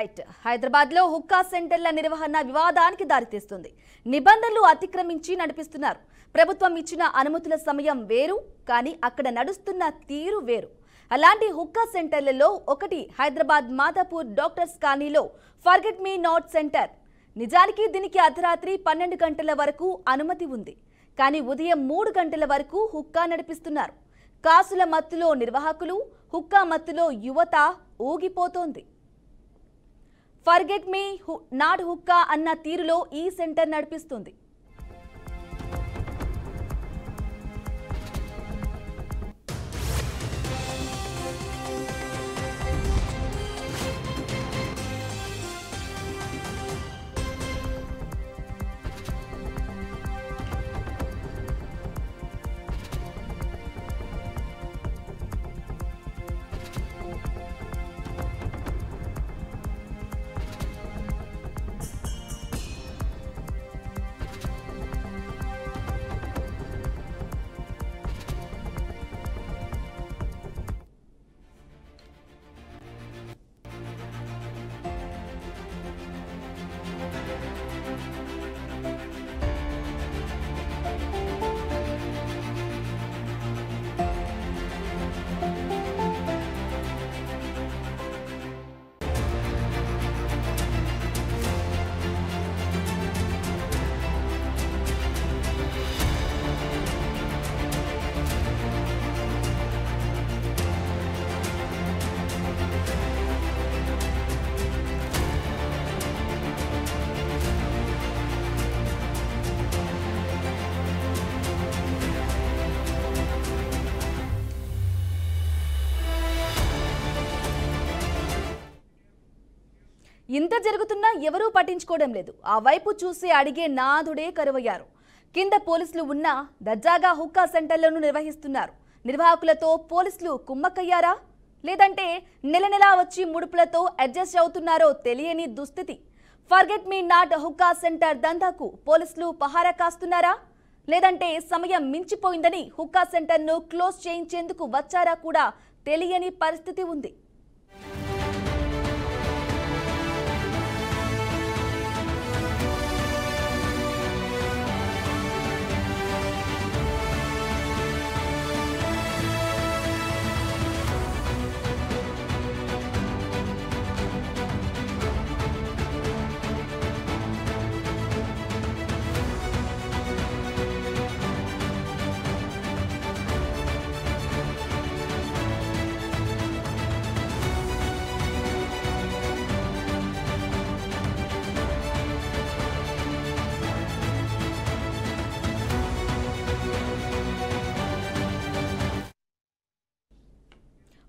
Right Hyderabad లో హుక్కా సెంటర్ల నిర్వహణ వివాదానికి దారితీస్తుంది. నిబంధనలు అతిక్రమించి నడిపిస్తున్నారు. ప్రభుత్వం ఇచ్చిన అనుమతుల సమయం వేరు, కానీ అక్కడ నడుస్తున్న తీరు వేరు. అలాంటి హుక్కా సెంటర్లలో ఒకటి హైదరాబాద్ మాదాపూర్ డాక్టర్స్ కాలనీలో ఫర్గెట్ మీ నాట్ సెంటర్. నిజానికి దీనికి అర్ధరాత్రి 12 గంటల వరకు అనుమతి ఉంది, కానీ ఉదయం 3 గంటల వరకు హుక్కా నడిపిస్తున్నారు. కాసుల మత్తులో నిర్వాహకులు, హుక్కా మత్తులో యువత ఊగిపోతోంది. ఫర్గెట్ మీ నాట్ హుక్కా అన్న తీరులో ఈ సెంటర్ నడిపిస్తుంది. ఇంత జరుగుతున్నా ఎవరూ పట్టించుకోవడం లేదు. ఆ వైపు చూసి అడిగే నాదుడే కరువయ్యారు. కింద పోలీసులు ఉన్నా దర్జాగా హుక్కా సెంటర్లను నిర్వహిస్తున్నారు. నిర్వాహకులతో పోలీసులు కుమ్మక్కయ్యారా, లేదంటే నెల నెలా వచ్చి ముడుపులతో అడ్జస్ట్ అవుతున్నారో తెలియని దుస్థితి. ఫర్గెట్ మీ నాట్ హుక్కా సెంటర్ దందాకు పోలీసులు పహారా కాస్తున్నారా, లేదంటే సమయం మించిపోయిందని హుక్కా సెంటర్ను క్లోజ్ చేయించేందుకు వచ్చారా కూడా తెలియని పరిస్థితి ఉంది.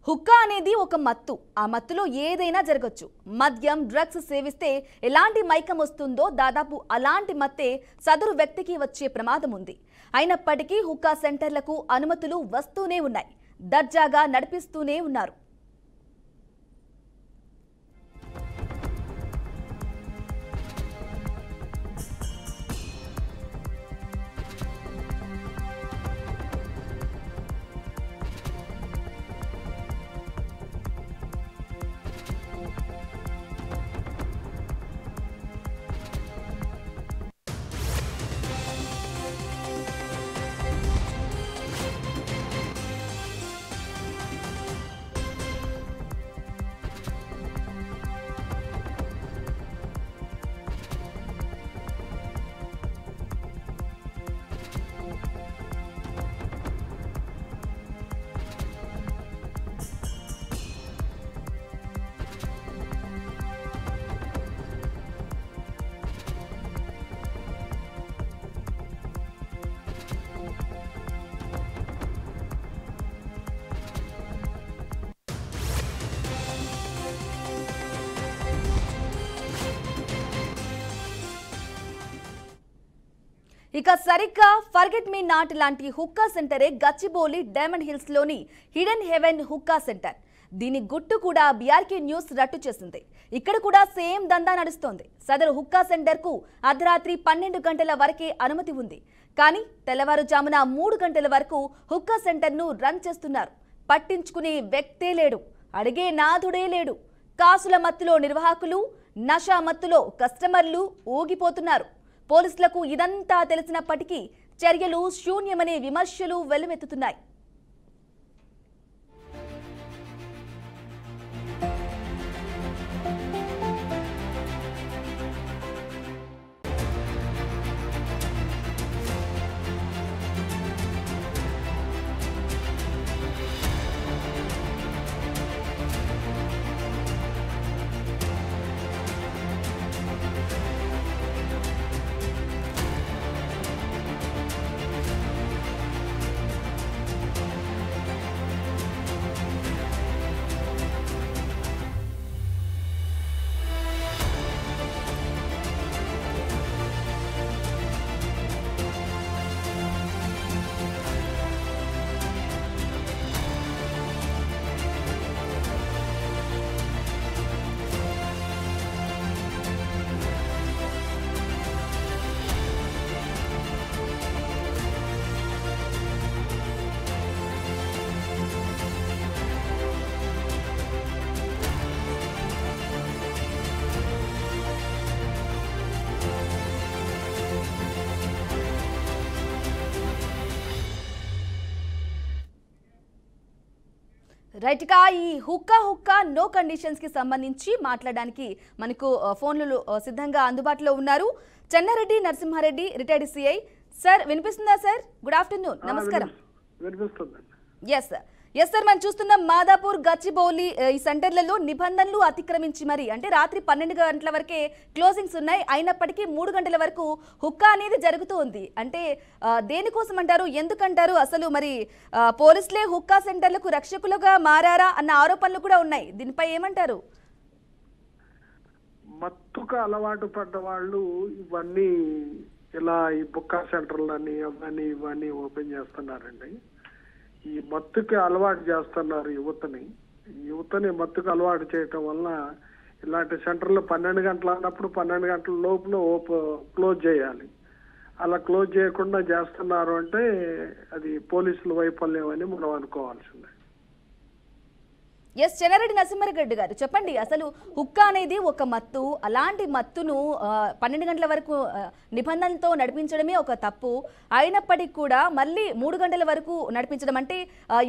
హుక్కా అనేది ఒక మత్తు. ఆ మత్తులో ఏదైనా జరగచ్చు. మద్యం, డ్రగ్స్ సేవిస్తే ఎలాంటి మైకం వస్తుందో దాదాపు అలాంటి మత్తే సదరు వ్యక్తికి వచ్చే ప్రమాదం ఉంది. అయినప్పటికీ హుక్కా సెంటర్లకు అనుమతులు వస్తూనే ఉన్నాయి, దర్జాగా నడిపిస్తూనే ఉన్నారు. ఇక సరిగ్గా ఫర్గెట్ మీ నాట్ లాంటి హుక్కా సెంటరే గచ్చిబౌలి డైమండ్ హిల్స్ లోని హిడెన్ హెవెన్ హుక్కా సెంటర్. దీని గుట్టు కూడా బీఆర్కే న్యూస్ రట్టు చేసింది. ఇక్కడ కూడా సేమ్ దందా నడుస్తోంది. సదరు హుక్కా సెంటర్ కు అర్ధరాత్రి 12 గంటల వరకే అనుమతి ఉంది, కానీ తెల్లవారుజామున 3 గంటల వరకు హుక్కా సెంటర్ ను రన్ చేస్తున్నారు. పట్టించుకునే వ్యక్తే లేడు, అడిగే నాథుడే లేడు. కాసుల మత్తులో నిర్వాహకులు, నషా మత్తులో కస్టమర్లు ఊగిపోతున్నారు. పోలీసులకు ఇదంతా తెలిసినప్పటికీ చర్యలు శూన్యమనే విమర్శలు వెల్లువెత్తుతున్నాయి. రైట్గా ఈ హుక్కా నో కండిషన్స్ కి సంబంధించి మాట్లాడడానికి మనకు ఫోన్లు సిద్ధంగా అందుబాటులో ఉన్నారు. Chenna Reddy Narasimha Reddy, retired CI. Sir వినిపిస్తుందా సార్? గుడ్ ఆఫ్టర్నూన్, నమస్కారం. ఎస్ సార్, మనం చూస్తున్నాం మాదాపూర్, గచ్చిబౌలి ఈ సెంటర్లలో నిబంధనలు అతిక్రమించి మరి అంటే రాత్రి 12 గంటల వరకే క్లోజింగ్స్ ఉన్నాయి. అయినప్పటికీ 3 గంటల వరకు హుక్కా అనేది జరుగుతూ ఉంది. అంటే దేనికోసం అంటారు, ఎందుకంటారు? అసలు మరి పోలీసులే హుక్కా సెంటర్లకు రక్షకులుగా మారారా అన్న ఆరోపణలు కూడా ఉన్నాయి. దీనిపై ఏమంటారు? మత్తుకు అలవాటు పడ్డ వాళ్ళు ఇవన్నీ ఇలా ఈ బుక్కా సెంటర్లని అవన్నీ ఇవన్నీ ఓపెన్ చేస్తున్నారండి. ఈ మత్తుకి అలవాటు చేస్తున్నారు యువతని మత్తుకు అలవాటు చేయటం వల్ల ఇలాంటి సెంటర్లు 12 గంటలు అన్నప్పుడు 12 గంటల లోపల క్లోజ్ చేయాలి. అలా క్లోజ్ చేయకుండా చేస్తున్నారు అంటే అది పోలీసుల వైఫల్యం అని మనం అనుకోవాల్సిందే. ఎస్, చెన్నారెడ్డి నరసింహారెడ్డి గారు చెప్పండి, అసలు హుక్కా అనేది ఒక మత్తు. అలాంటి మత్తును 12 గంటల వరకు నిబంధనలతో నడిపించడమే ఒక తప్పు. అయినప్పటికీ కూడా మళ్ళీ 3 గంటల వరకు నడిపించడం అంటే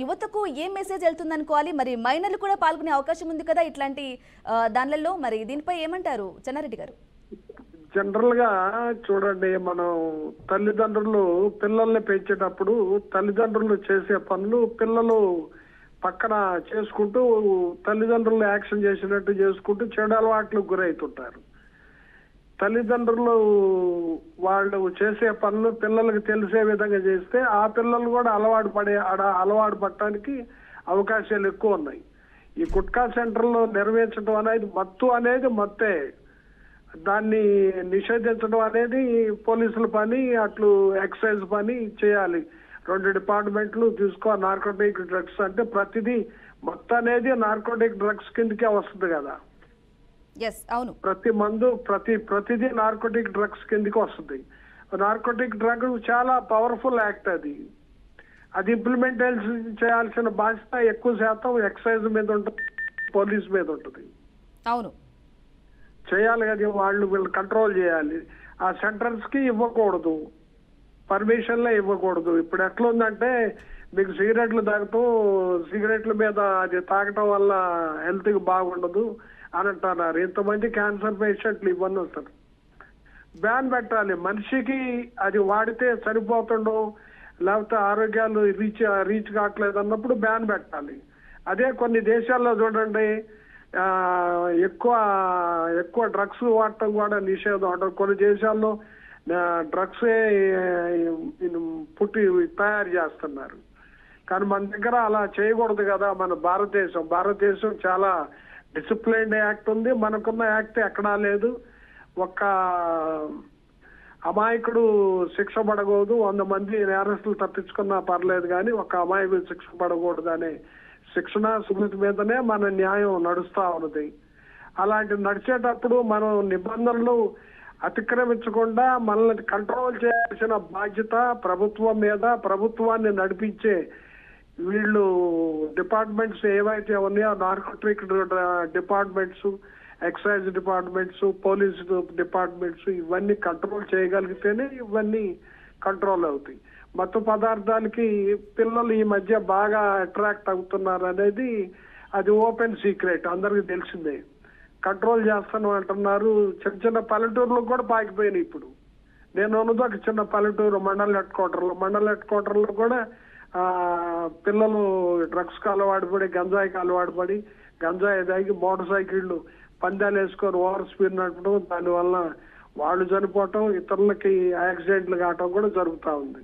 యువతకు ఏం మెసేజ్ వెళ్తుంది అనుకోవాలి? మరి మైనర్లు కూడా పాల్గొనే అవకాశం ఉంది కదా ఇట్లాంటి దానిలలో. మరి దీనిపై ఏమంటారు చెన్నారెడ్డి గారు? జనరల్ గా చూడండి, మనం తల్లిదండ్రులు పిల్లల్ని పెంచేటప్పుడు తల్లిదండ్రులు చేసే పనులు పిల్లలు పక్కన చేసుకుంటూ తల్లిదండ్రులు యాక్షన్ చేసినట్టు చేసుకుంటూ చెడు అలవాట్లకు గురవుతుంటారు. తల్లిదండ్రులు వాళ్ళు చేసే పనులు పిల్లలకు తెలిసే విధంగా చేస్తే ఆ పిల్లలు కూడా అలవాటు పడటానికి అవకాశాలు ఎక్కువ ఉన్నాయి. ఈ గుట్కా సెంటర్లో నిర్వహించడం అనేది మత్తే. దాన్ని నిషేధించడం అనేది పోలీసుల పని, అట్లు ఎక్సైజ్ పని చేయాలి. 2 డిపార్ట్మెంట్లు చూసుకో. నార్కోటిక్ డ్రగ్స్ అంటే ప్రతిదీ మొత్తం అనేది నార్కోటిక్ డ్రగ్స్ కిందకే వస్తుంది కదా. అవును, ప్రతి మందు ప్రతిదీ నార్కోటిక్ డ్రగ్స్ కిందకి వస్తుంది. నార్కోటిక్ డ్రగ్ చాలా పవర్ఫుల్ యాక్ట్. అది ఇంప్లిమెంటేషన్ చేయాల్సిన బాధ్యత ఎక్కువ శాతం ఎక్సైజ్ మీద ఉంటుంది, పోలీస్ మీద ఉంటుంది. అవును, చేయాలి కదా. వీళ్ళు కంట్రోల్ చేయాలి. ఆ సెంటర్స్ కి ఇవ్వకూడదు, పర్మిషన్లే ఇవ్వకూడదు. ఇప్పుడు ఎట్లుందంటే మీకు సిగరెట్ల మీద అది తాగటం వల్ల హెల్త్ కి బాగుండదు అని అంటున్నారు. ఇంతమంది క్యాన్సర్ పేషెంట్లు ఇవన్నీ వస్తారు. బ్యాన్ పెట్టాలి. మనిషికి అది వాడితే సరిపోతుండో లేకపోతే ఆరోగ్యాలు రీచ్ కావట్లేదు అన్నప్పుడు బ్యాన్ పెట్టాలి. అదే కొన్ని దేశాల్లో చూడండి, ఎక్కువ డ్రగ్స్ వాడటం కూడా నిషేధం అంటారు. కొన్ని దేశాల్లో డ్రగ్స్ తయారు చేస్తున్నారు. కానీ మన దగ్గర అలా చేయకూడదు కదా. మన భారతదేశం చాలా డిసిప్లైన్డ్ యాక్ట్ ఉంది. మనకున్న యాక్ట్ ఎక్కడా లేదు. ఒక్క అమాయకుడు శిక్ష పడకూడదు, 100 మంది నేరస్తులు తప్పించుకున్నా పర్లేదు, కానీ ఒక అమాయకుడు శిక్ష పడకూడదు అనే శిక్షణ స్మృతి మీదనే మన న్యాయం నడుస్తా ఉన్నది. అలాంటి నడిచేటప్పుడు మనం నిబంధనలు అతిక్రమించకుండా మనల్ని కంట్రోల్ చేయాల్సిన బాధ్యత ప్రభుత్వం మీద. ప్రభుత్వాన్ని నడిపించే వీళ్ళు డిపార్ట్మెంట్స్ ఏవైతే ఉన్నాయో narcotic departments, excise departments, police departments ఇవన్నీ కంట్రోల్ చేయగలిగితేనే ఇవన్నీ కంట్రోల్ అవుతాయి. మత్తు పదార్థాలకి పిల్లలు ఈ మధ్య బాగా అట్రాక్ట్ అవుతున్నారు అనేది అది ఓపెన్ సీక్రెట్, అందరికి తెలిసిందే. కంట్రోల్ చేస్తాను అంటున్నారు. చిన్న చిన్న పల్లెటూరులో కూడా పాకిపోయినాయి. ఇప్పుడు నేను ఉన్నది ఒక చిన్న పల్లెటూరు, మండల హెడ్ క్వార్టర్లో కూడా పిల్లలు డ్రగ్స్ కి అలవాటు పడి, గంజాయికి అలవాటు పడి, గంజాయి తాగి మోటార్ సైకిళ్ళు పందాలు వేసుకొని ఓవర్ స్పీడ్ నడపడం, దానివల్ల వాళ్ళు చనిపోవటం, ఇతరులకి యాక్సిడెంట్లు కావటం కూడా జరుగుతూ ఉంది.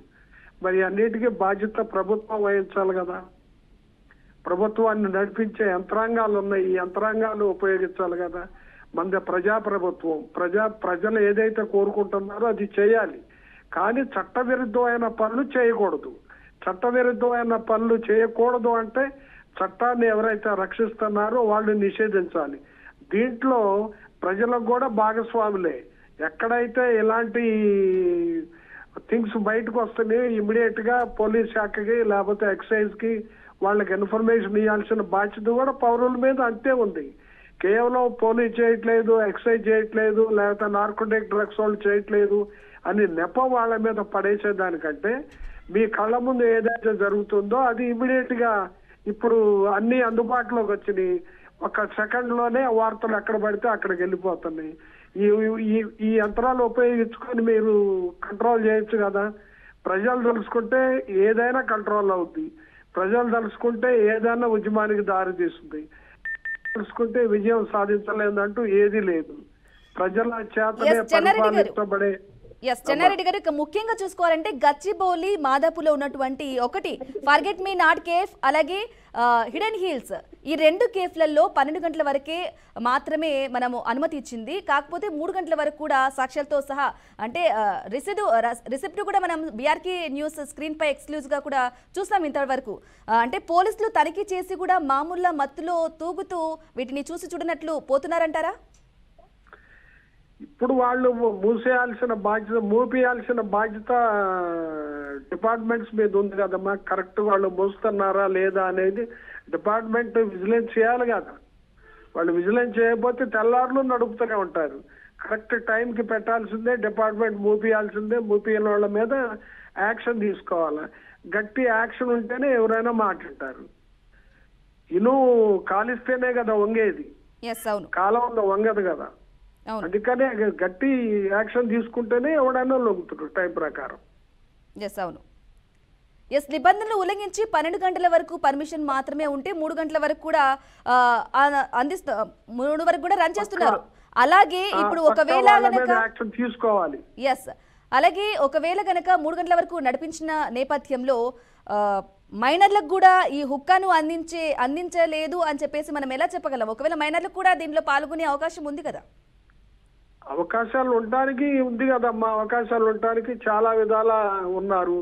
మరి అన్నిటికీ బాధ్యత ప్రభుత్వం వహించాలి కదా. ప్రభుత్వాన్ని నడిపించే యంత్రాంగాలు ఉన్నాయి, ఈ యంత్రాంగాలు ఉపయోగించాలి కదా. మన ప్రజాప్రభుత్వం, ప్రజలు ఏదైతే కోరుకుంటున్నారో అది చేయాలి. కానీ చట్టవిరుద్ధమైన పనులు చేయకూడదు. చట్టవిరుద్ధమైన పనులు చేయకూడదు అంటే చట్టాన్ని ఎవరైతే రక్షిస్తున్నారో వాళ్ళు నిషేధించాలి. దీంట్లో ప్రజలకు కూడా భాగస్వాములే. ఎక్కడైతే ఇలాంటి థింగ్స్ బయటకు వస్తున్నాయి ఇమ్మీడియట్ గా పోలీస్ శాఖకి లేకపోతే ఎక్సైజ్ కి వాళ్ళకి ఇన్ఫర్మేషన్ ఇవ్వాల్సిన బాధ్యత కూడా పౌరుల మీద అంతే ఉంది. కేవలం పోలీస్ చేయట్లేదు, ఎక్సైజ్ చేయట్లేదు, లేకపోతే నార్కోటిక్ డ్రగ్స్ వాళ్ళు చేయట్లేదు అని నెపం వాళ్ళ మీద పడేసేదానికంటే మీ కళ్ళ ముందు ఏదైతే జరుగుతుందో అది ఇమ్మీడియట్ గా ఇప్పుడు అన్ని అందుబాటులోకి వచ్చినాయి. ఒక సెకండ్ లోనే వార్తలు ఎక్కడ పడితే అక్కడికి వెళ్ళిపోతున్నాయి. ఈ యంత్రాలు ఉపయోగించుకొని మీరు కంట్రోల్ చేయొచ్చు కదా. ప్రజలు తెలుసుకుంటే ఏదైనా కంట్రోల్ అవుతుంది. ప్రజలు తెలుసుకుంటే ఏదైనా ఉద్యమానికి దారి తీస్తుంది. తెలుసుకుంటే విజయం సాధించలేదంటూ ఏది లేదు. ప్రజల చేతనే పరిపాలించబడే. చెన్నారెడ్డి గారు, ఇక ముఖ్యంగా చూసుకోవాలంటే గచ్చిబౌలి, మాదాపూర్లో ఉన్నటువంటి ఒకటి ఫర్గెట్ మీ నాట్ కేఫ్, అలాగే హిడెన్ హిల్స్, ఈ 2 కేఫ్లలో 12 గంటల వరకే మాత్రమే అనుమతి ఇచ్చింది. కాకపోతే 3 గంటల వరకు కూడా సాక్ష్యాలతో సహా అంటే రిసిప్ట్ కూడా మనం బీఆర్కే న్యూస్ స్క్రీన్ పై ఎక్స్క్లూజివ్ గా కూడా చూస్తాం ఇంతవరకు. అంటే పోలీసులు తనిఖీ చేసి కూడా మామూలు మత్తులో తూగుతూ వీటిని చూసి చూడనట్లు పోతున్నారంటారా? ఇప్పుడు వాళ్ళు మూపియాల్సిన బాధ్యత డిపార్ట్మెంట్స్ మీద ఉంది కదమ్మా. కరెక్ట్ వాళ్ళు మోస్తున్నారా లేదా అనేది డిపార్ట్మెంట్ విజిలెన్స్ చేయాలి కదా. వాళ్ళు విజిలెన్స్ చేయకపోతే తెల్లారులు నడుపుతూనే ఉంటారు. కరెక్ట్ టైంకి పెట్టాల్సిందే, డిపార్ట్మెంట్ మూపియాల్సిందే. మూపియని వాళ్ళ మీద యాక్షన్ తీసుకోవాలి. గట్టి యాక్షన్ ఉంటేనే ఎవరైనా మాట్లాడతారు. ఇను కాలిస్తేనే కదా వంగేది, కాలంలో వంగదు కదా. అందుకనే గట్టి యాక్షన్ తీసుకుంటేనే ఎవడైనా లొంగుతాడు టైం ప్రకారం. అవును. నిబంధనలు ఉల్లంఘించి 12 గంటల వరకు పర్మిషన్ మాత్రమే ఉంటే 3 గంటల వరకు కూడా 3 వరకు కూడా రన్ చేస్తున్నారు. అలాగే ఇప్పుడు ఒకవేళ యాక్షన్ తీసుకోవాలి. అలాగే ఒకవేళ గనక 3 గంటల వరకు నడిపించిన నేపథ్యంలో మైనర్లకు కూడా ఈ హుక్కాను అందించలేదు అని చెప్పేసి మనం ఎలా చెప్పగలం? ఒకవేళ మైనర్లకు కూడా దీనిలో పాల్గొనే అవకాశం ఉంది కదా? అవకాశాలు ఉండడానికి ఉంది కదమ్మా. అవకాశాలు ఉండడానికి చాలా విధాల ఉన్నారు.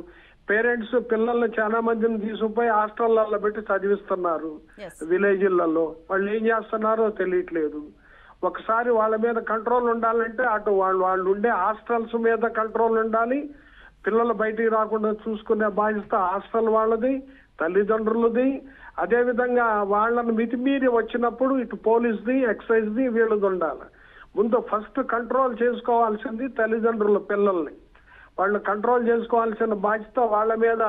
పేరెంట్స్ పిల్లల్ని చాలా మందిని తీసుకుపోయి హాస్టళ్లలో పెట్టి చదివిస్తున్నారు విలేజ్లలో. వాళ్ళు ఏం చేస్తున్నారో తెలియట్లేదు. ఒకసారి వాళ్ళ మీద కంట్రోల్ ఉండాలంటే అటు వాళ్ళు ఉండే హాస్టల్స్ మీద కంట్రోల్ ఉండాలి. పిల్లలు బయటికి రాకుండా చూసుకునే బాధ్యత హాస్టల్ వాళ్ళది, తల్లిదండ్రులది. అదే విధంగా వాళ్ళని మితిమీరి వచ్చినప్పుడు ఇటు పోలీస్ది, ఎక్సైజ్ది, వీళ్ళది ఉండాలి. ముందు ఫస్ట్ కంట్రోల్ చేసుకోవాల్సింది తల్లిదండ్రుల పిల్లల్ని. వాళ్ళు కంట్రోల్ చేసుకోవాల్సిన బాధ్యత వాళ్ళ మీద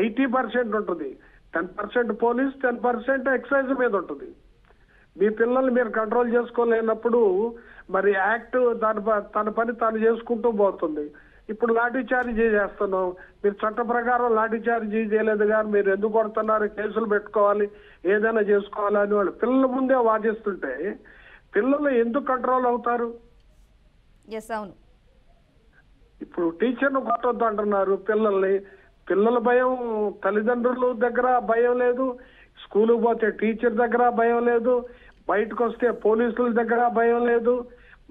80% ఉంటుంది. 10% పోలీస్, 10% ఎక్సైజ్ మీద ఉంటుంది. మీ పిల్లల్ని మీరు కంట్రోల్ చేసుకోలేనప్పుడు మరి యాక్ట్ తన పని తాను చేసుకుంటూ పోతుంది. ఇప్పుడు లాఠీ చార్జీ చేస్తున్నాం. మీరు చట్ట ప్రకారం లాఠీ చార్జీ చేయలేదు కానీ మీరు ఎందుకు కొడుతున్నారు, కేసులు పెట్టుకోవాలి, ఏదైనా చేసుకోవాలి అని వాళ్ళు పిల్లల ముందే వాదిస్తుంటే పిల్లలు ఎందుకు కంట్రోల్ అవుతారు? అవును. ఇప్పుడు టీచర్ను కొట్టొద్దు అంటున్నారు పిల్లల్ని. పిల్లల భయం తల్లిదండ్రుల దగ్గర భయం లేదు, స్కూల్కి పోతే టీచర్ దగ్గర భయం లేదు, బయటకు వస్తే పోలీసుల దగ్గర భయం లేదు.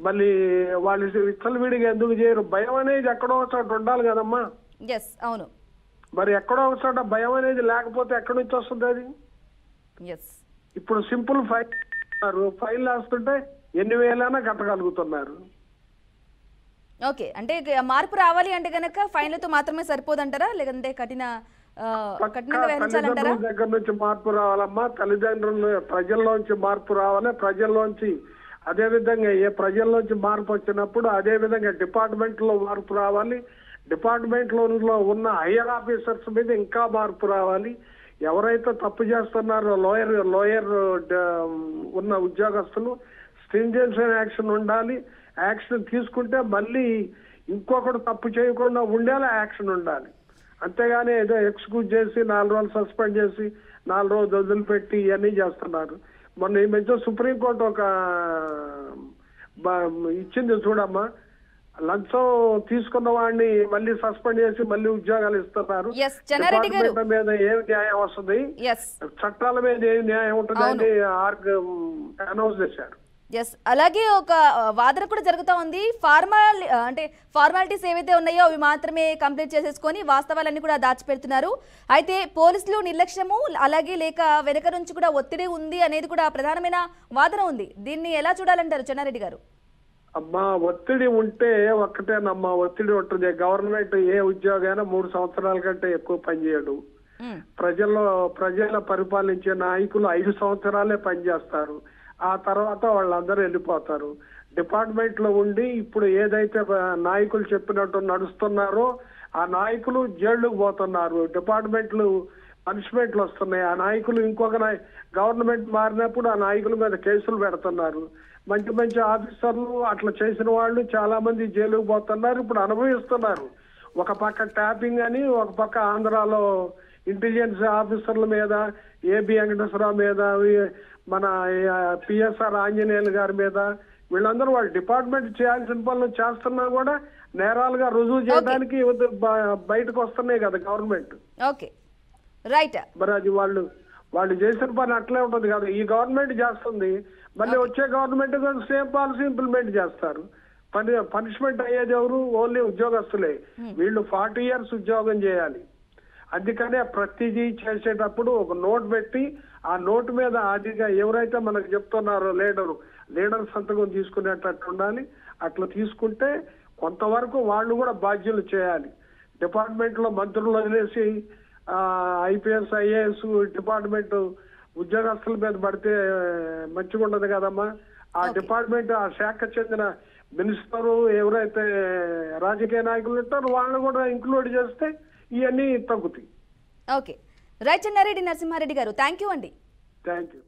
మళ్ళీ వాళ్ళు విచ్చలవిడిగా ఎందుకు చేయరు? భయం అనేది ఎక్కడో ఒకటి ఉండాలి కదమ్మా. అవును. మరి ఎక్కడో ఒకటి భయం అనేది లేకపోతే ఎక్కడి నుంచి వస్తుంది అది? ఇప్పుడు సింపుల్ ఫైల్ వేస్తుంటే ఎన్ని వేలైనా కట్టగలుగుతున్నారు. ఓకే, అంటే మార్పు రావాలి అంటే గనక ఫైన్లతో మాత్రమే సరిపోదంటారా, లేదంటే కఠిన కఠినంగా వ్యవహరించాలంటారా? తల్లిదండ్రుల దగ్గర నుంచి మార్పు రావాలమ్మా. తల్లిదండ్రులు ప్రజల్లోంచి మార్పు రావాలి. ప్రజల్లోంచి అదే విధంగా ప్రజల్లోంచి మార్పు వచ్చినప్పుడు అదే విధంగా డిపార్ట్మెంట్ లో మార్పు రావాలి. డిపార్ట్మెంట్ లో ఉన్న హైయర్ ఆఫీసర్స్ మీద ఇంకా మార్పు రావాలి. ఎవరైతే తప్పు చేస్తున్నారో లోయర్ ఉన్న ఉద్యోగస్తులు స్ట్రింజెన్స్ యాక్షన్ ఉండాలి. యాక్షన్ తీసుకుంటే మళ్ళీ ఇంకొకటి తప్పు చేయకుండా ఉండేలా యాక్షన్ ఉండాలి. అంతేగాని ఏదో ఎక్స్క్యూజ్ చేసి 4 రోజులు సస్పెండ్ చేసి 4 రోజులు వదిలిపెట్టి ఇవన్నీ చేస్తున్నారు. మొన్న ఈ మధ్య సుప్రీంకోర్టు ఒక ఇచ్చింది చూడమ్మా, లంచం తీసుకున్న వాడిని మళ్ళీ సస్పెండ్ చేసి మళ్ళీ ఉద్యోగాలు ఇస్తున్నారు. డిపార్ట్మెంట్ మీద ఏం న్యాయం వస్తుంది, చట్టాల మీద ఏం న్యాయం ఉంటుంది అని అనౌన్స్ చేశారు. ఎస్, అలాగే ఒక వాదన కూడా జరుగుతూ ఉంది. ఫార్మాలిటీస్ ఏవైతే ఉన్నాయో అవి మాత్రమే కంప్లీట్ చేసేసుకొని వాస్తవాలన్నీ కూడా దాచిపెడుతున్నారు. అయితే పోలీసులు నిర్లక్ష్యము అలాగే లేక వెనక నుంచి కూడా ఒత్తిడి ఉంది అనేది కూడా ప్రధానమైన వాదన ఉంది. దీన్ని ఎలా చూడాలంటారు చెన్నారెడ్డి గారు? అమ్మా, ఒత్తిడి ఉంటే ఒక్కటేనమ్మా, ఒత్తిడి ఉంటుంది. గవర్నమెంట్ ఏ ఉద్యోగైనా 3 సంవత్సరాల కంటే ఎక్కువ పనిచేయడు. ప్రజల పరిపాలించే నాయకులు 5 సంవత్సరాలే పనిచేస్తారు. ఆ తర్వాత వాళ్ళందరూ వెళ్ళిపోతారు. డిపార్ట్మెంట్ లో ఉండి ఇప్పుడు ఏదైతే నాయకులు చెప్పినట్టు నడుస్తున్నారో ఆ నాయకులు జైళ్లకు పోతున్నారు. డిపార్ట్మెంట్లు పనిష్మెంట్లు వస్తున్నాయి. ఆ నాయకులు గవర్నమెంట్ మారినప్పుడు ఆ నాయకుల మీద కేసులు పెడుతున్నారు. మంచి ఆఫీసర్లు అట్లా చేసిన వాళ్ళు చాలా మంది జైలుకు పోతున్నారు. ఇప్పుడు అనుభవిస్తున్నారు. ఒక పక్క ట్యాపింగ్ అని, ఒక పక్క ఆంధ్రాలో ఇంటెలిజెన్స్ ఆఫీసర్ల మీద, ఏబి వెంకటేశ్వరరావు మీద, మన పిఎస్ఆర్ ఆంజనేయులు గారి మీద, వీళ్ళందరూ వాళ్ళు డిపార్ట్మెంట్ చేయాల్సిన పనులు చేస్తున్నా కూడా నేరాలుగా రుజువు చేయడానికి బయటకు వస్తున్నాయి కదా గవర్నమెంట్. మరి అది వాళ్ళు చేసిన పని అట్లే ఉంటుంది కదా. ఈ గవర్నమెంట్ చేస్తుంది, మళ్ళీ వచ్చే గవర్నమెంట్ సేమ్ పాలసీ ఇంప్లిమెంట్ చేస్తారు. పనిష్మెంట్ అయ్యేది ఎవరు? ఓన్లీ ఉద్యోగస్తులే. వీళ్ళు 40 years ఉద్యోగం చేయాలి. అందుకనే ప్రతిదీ చేసేటప్పుడు ఒక నోట్ పెట్టి ఆ నోటు మీద అదిగా ఎవరైతే మనకు చెప్తున్నారో లీడర్ సంతకం తీసుకునేటట్టు ఉండాలి. అట్లా తీసుకుంటే కొంతవరకు వాళ్ళు కూడా బాధ్యులు చేయాలి. డిపార్ట్మెంట్ లో మంత్రులు వదిలేసి ఐపీఎస్ ఐఏఎస్ డిపార్ట్మెంట్ ఉద్యోగస్తుల మీద పడితే మంచిగా ఉండదు కదమ్మా. ఆ డిపార్ట్మెంట్ ఆ శాఖ చెందిన మినిస్టర్ ఎవరైతే రాజకీయ నాయకులు ఉంటారో వాళ్ళని కూడా ఇంక్లూడ్ చేస్తే ఇవన్నీ తగ్గుతాయి. Okay, right. చెన్నారెడ్డి నరసింహారెడ్డి గారు, థ్యాంక్ యూ అండి. Thank you.